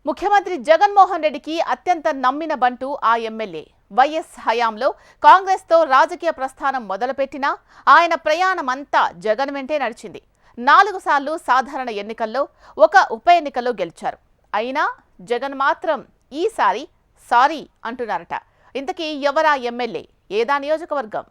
ముఖ్యమంత్రి జగన్మోహన్ రెడ్డికి అత్యంత నమ్మిన బంటు ఆ ఎమ్మెల్యే. వైఎస్ హయాంలో కాంగ్రెస్తో రాజకీయ ప్రస్థానం మొదలుపెట్టినా ఆయన ప్రయాణమంతా జగన్ వెంటే నడిచింది. 4 సార్లు సాధారణ ఎన్నికల్లో, ఒక ఉప ఎన్నికల్లో గెలిచారు. అయినా జగన్ మాత్రం ఈసారి సారీ అంటున్నారట. ఇంతకీ ఎవరా ఎమ్మెల్యే, ఏదా నియోజకవర్గం?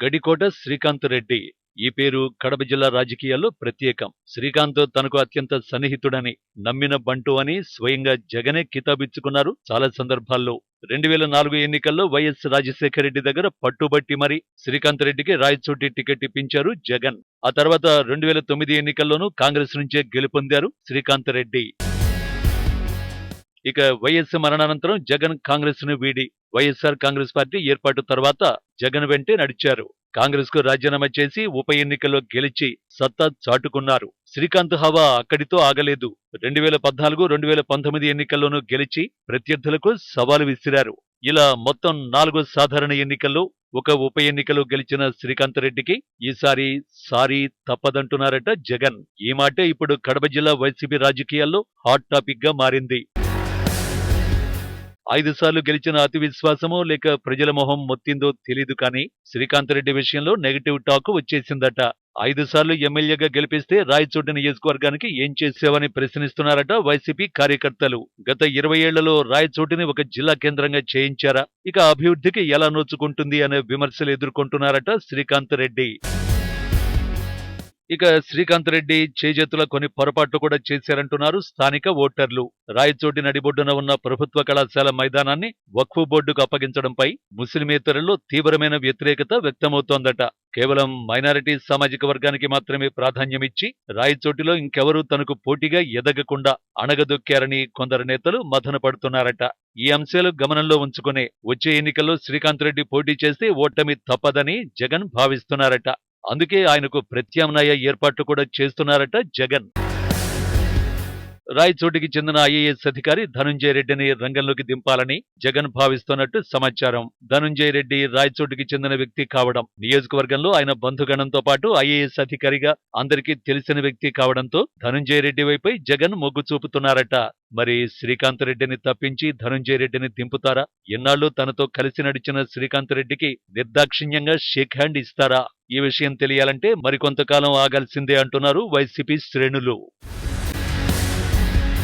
గడికోట శ్రీకాంత్ రెడ్డి. ఈ పేరు కడప జిల్లా రాజకీయాల్లో ప్రత్యేకం. శ్రీకాంత్ తనకు అత్యంత సన్నిహితుడని, నమ్మిన బంటు అని స్వయంగా జగనే కితాబిచ్చుకున్నారు చాలా సందర్భాల్లో. 2004 ఎన్నికల్లో వైఎస్ రాజశేఖర రెడ్డి దగ్గర పట్టుబట్టి మరి శ్రీకాంత్ రెడ్డికి రాయచోటి టికెట్ ఇప్పించారు జగన్. ఆ తర్వాత 2009 ఎన్నికల్లోనూ కాంగ్రెస్ నుంచే గెలుపొందారు శ్రీకాంత్ రెడ్డి. ఇక వైఎస్ మరణానంతరం జగన్ కాంగ్రెస్ ను వీడి వైఎస్ఆర్ కాంగ్రెస్ పార్టీ ఏర్పాటు తర్వాత జగన్ వెంటే నడిచారు. కాంగ్రెస్ కు రాజీనామా చేసి ఉప ఎన్నికల్లో గెలిచి సత్తా చాటుకున్నారు. శ్రీకాంత్ హవా అక్కడితో ఆగలేదు. 2014, 2019 ఎన్నికల్లోనూ గెలిచి ప్రత్యర్థులకు సవాలు విసిరారు. ఇలా మొత్తం 4 సాధారణ ఎన్నికల్లో, ఒక ఉప ఎన్నికలో గెలిచిన శ్రీకాంత్ రెడ్డికి ఈసారి సారీ తప్పదంటున్నారట జగన్. ఈ మాటే ఇప్పుడు కడప జిల్లా వైసీపీ రాజకీయాల్లో హాట్ టాపిక్ గా మారింది. 5 సార్లు గెలిచిన అతి విశ్వాసమో లేక ప్రజల మొహం మొత్తిందో తెలీదు కానీ శ్రీకాంత్ రెడ్డి విషయంలో నెగటివ్ టాక్ వచ్చేసిందట. 5 సార్లు ఎమ్మెల్యేగా గెలిపిస్తే రాయచోటి నియోజకవర్గానికి ఏం చేసావని ప్రశ్నిస్తున్నారట వైసీపీ కార్యకర్తలు. గత 20 ఏళ్లలో రాయచోటిని ఒక జిల్లా కేంద్రంగా చేయించారా? ఇక అభివృద్ధికి ఎలా నోచుకుంటుంది అనే విమర్శలు ఎదుర్కొంటున్నారట శ్రీకాంత్ రెడ్డి. ఇక శ్రీకాంత్ రెడ్డి చేజేతుల కొన్ని పొరపాట్లు కూడా చేశారంటున్నారు స్థానిక ఓటర్లు. రాయచోటి నడిబొడ్డున ఉన్న ప్రభుత్వ కళాశాల మైదానాన్ని వక్ఫ్ బోర్డుకు అప్పగించడంపై ముస్లిమేతరుల్లో తీవ్రమైన వ్యతిరేకత వ్యక్తమవుతోందట. కేవలం మైనారిటీ సామాజిక వర్గానికి మాత్రమే ప్రాధాన్యమిచ్చి రాయచోటిలో ఇంకెవరూ తనకు పోటీగా ఎదగకుండా అణగదొక్కారని కొందరు నేతలు మదన పడుతున్నారట. ఈ అంశాలు గమనంలో ఉంచుకునే వచ్చే ఎన్నికల్లో శ్రీకాంత్ రెడ్డి పోటీ చేస్తే ఓటమి తప్పదని జగన్ భావిస్తున్నారట. అందుకే ఆయనకు ప్రత్యామ్నాయ ఏర్పాట్లు కూడా చేస్తున్నారట జగన్. రాయచోటికి చెందిన ఐఏఎస్ అధికారి ధనుంజయ రెడ్డిని రంగంలోకి దింపాలని జగన్ భావిస్తున్నట్టు సమాచారం. ధనుంజయ రెడ్డి రాయచోటికి చెందిన వ్యక్తి కావడం, నియోజకవర్గంలో ఆయన బంధుగణంతో పాటు ఐఏఎస్ అధికారిగా అందరికీ తెలిసిన వ్యక్తి కావడంతో ధనుంజయ రెడ్డి వైపై జగన్ మొగ్గు చూపుతున్నారట. మరి శ్రీకాంత్ రెడ్డిని తప్పించి ధనుంజయ రెడ్డిని దింపుతారా? ఎన్నాళ్లు తనతో కలిసి నడిచిన శ్రీకాంత్ రెడ్డికి నిర్దాక్షిణ్యంగా షేక్ హ్యాండ్ ఇస్తారా? ఈ విషయం తెలియాలంటే మరికొంతకాలం ఆగాల్సిందే అంటున్నారు వైసీపీ శ్రేణులు.